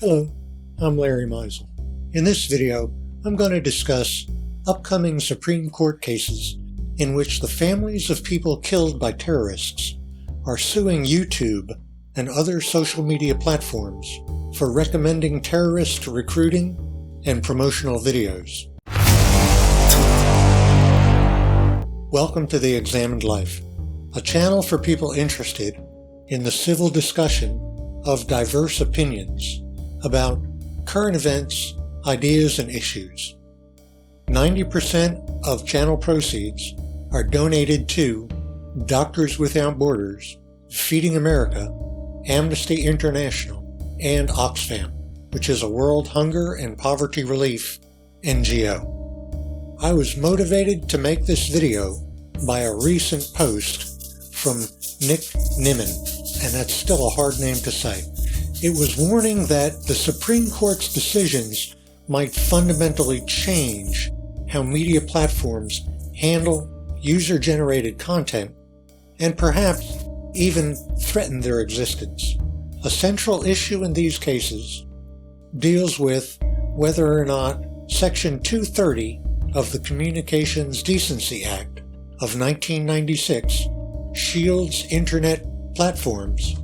Hello, I'm Larry Meisel. In this video, I'm going to discuss upcoming Supreme Court cases in which the families of people killed by terrorists are suing YouTube and other social media platforms for recommending terrorist recruiting and promotional videos. Welcome to The Examined Life, a channel for people interested in the civil discussion of diverse opinions about current events, ideas, and issues. 90% of channel proceeds are donated to Doctors Without Borders, Feeding America, Amnesty International, and Oxfam, which is a World Hunger and Poverty Relief NGO. I was motivated to make this video by a recent post from Nimmin, and that's still a hard name to say. It was warning that the Supreme Court's decisions might fundamentally change how media platforms handle user-generated content and perhaps even threaten their existence. A central issue in these cases deals with whether or not Section 230 of the Communications Decency Act of 1996 shields Internet platforms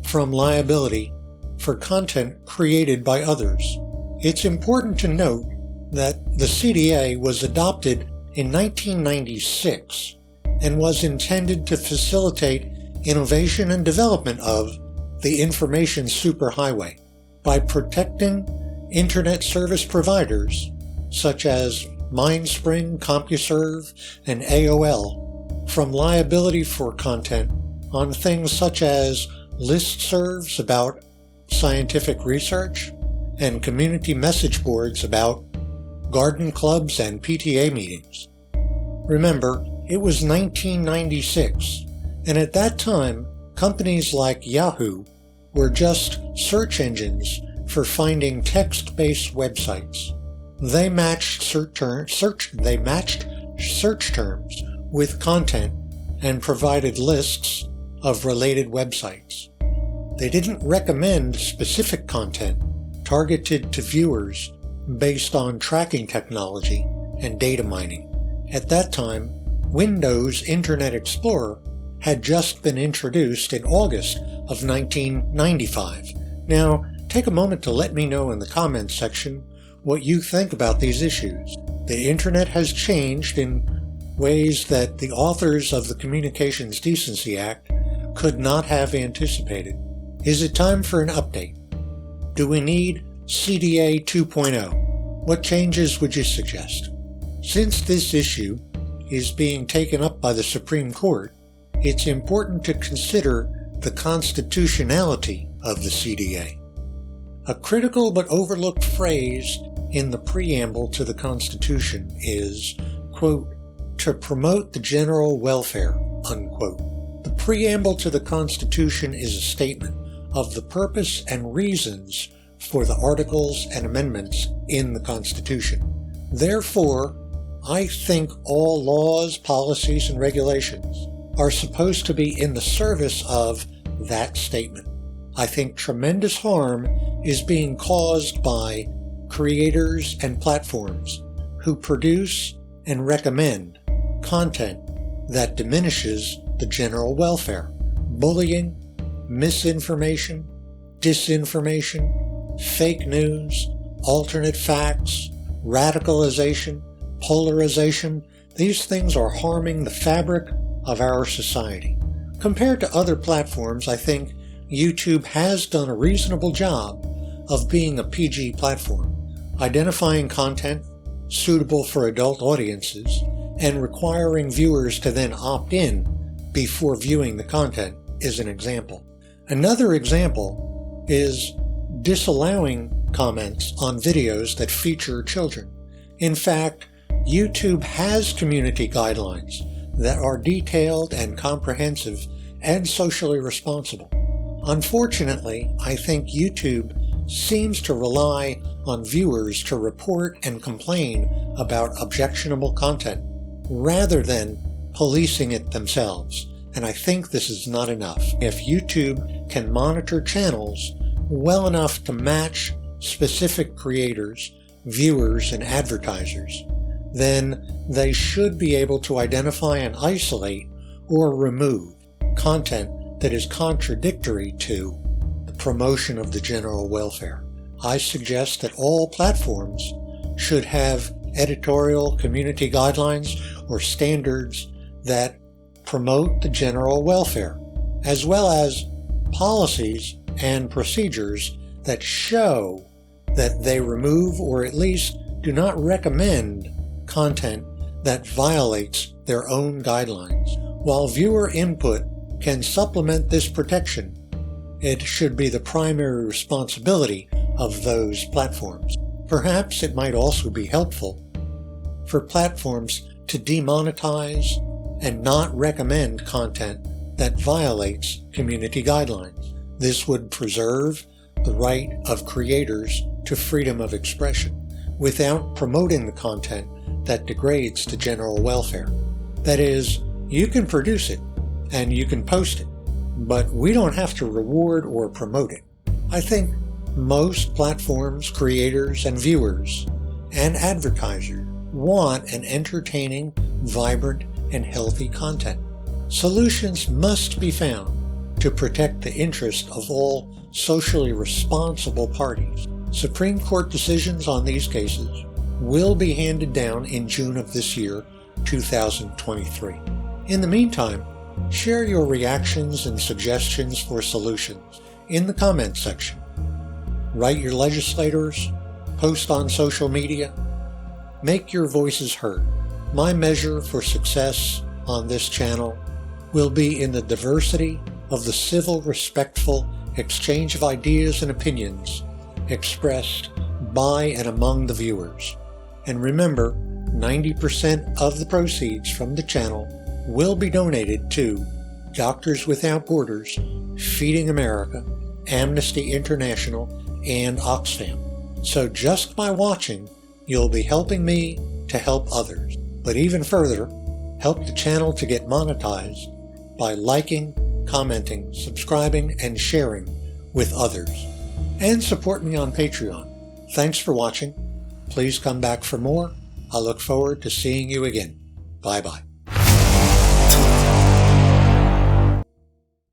from liability for content created by others. It's important to note that the CDA was adopted in 1996 and was intended to facilitate innovation and development of the information superhighway by protecting Internet service providers such as Mindspring, CompuServe, and AOL from liability for content on things such as listservs about scientific research and community message boards about garden clubs and PTA meetings. Remember, it was 1996, and at that time, companies like Yahoo were just search engines for finding text-based websites. They matched search terms with content and provided lists of related websites. They didn't recommend specific content targeted to viewers based on tracking technology and data mining. At that time, Windows Internet Explorer had just been introduced in August of 1995. Now, take a moment to let me know in the comments section what you think about these issues. The Internet has changed in ways that the authors of the Communications Decency Act could not have anticipated. Is it time for an update? Do we need CDA 2.0? What changes would you suggest? Since this issue is being taken up by the Supreme Court, it's important to consider the constitutionality of the CDA. A critical but overlooked phrase in the preamble to the Constitution is, quote, to promote the general welfare, unquote. The preamble to the Constitution is a statement of the purpose and reasons for the articles and amendments in the Constitution. Therefore, I think all laws, policies, and regulations are supposed to be in the service of that statement. I think tremendous harm is being caused by creators and platforms who produce and recommend content that diminishes the general welfare. Bullying, misinformation, disinformation, fake news, alternate facts, radicalization, polarization, these things are harming the fabric of our society. Compared to other platforms, I think YouTube has done a reasonable job of being a PG platform, identifying content suitable for adult audiences and requiring viewers to then opt in before viewing the content is an example. Another example is disallowing comments on videos that feature children. In fact, YouTube has community guidelines that are detailed and comprehensive and socially responsible. Unfortunately, I think YouTube seems to rely on viewers to report and complain about objectionable content rather than policing it themselves, and I think this is not enough. If YouTube can monitor channels well enough to match specific creators, viewers, and advertisers, then they should be able to identify and isolate or remove content that is contradictory to the promotion of the general welfare. I suggest that all platforms should have editorial community guidelines or standards that promote the general welfare, as well as policies and procedures that show that they remove or at least do not recommend content that violates their own guidelines. While viewer input can supplement this protection, it should be the primary responsibility of those platforms. Perhaps it might also be helpful for platforms to demonetize and not recommend content that violates community guidelines. This would preserve the right of creators to freedom of expression without promoting the content that degrades the general welfare. That is, you can produce it and you can post it, but we don't have to reward or promote it. I think most platforms, creators, and viewers and advertisers want an entertaining, vibrant, and healthy content. Solutions must be found to protect the interest of all socially responsible parties. Supreme Court decisions on these cases will be handed down in June of this year, 2023. In the meantime, share your reactions and suggestions for solutions in the comments section. Write your legislators, post on social media, make your voices heard. My measure for success on this channel will be in the diversity of the civil, respectful exchange of ideas and opinions expressed by and among the viewers. And remember, 90% of the proceeds from the channel will be donated to Doctors Without Borders, Feeding America, Amnesty International, and Oxfam. So just by watching, you'll be helping me to help others. But even further, help the channel to get monetized by liking, commenting, subscribing, and sharing with others. And support me on Patreon. Thanks for watching. Please come back for more. I look forward to seeing you again. Bye-bye.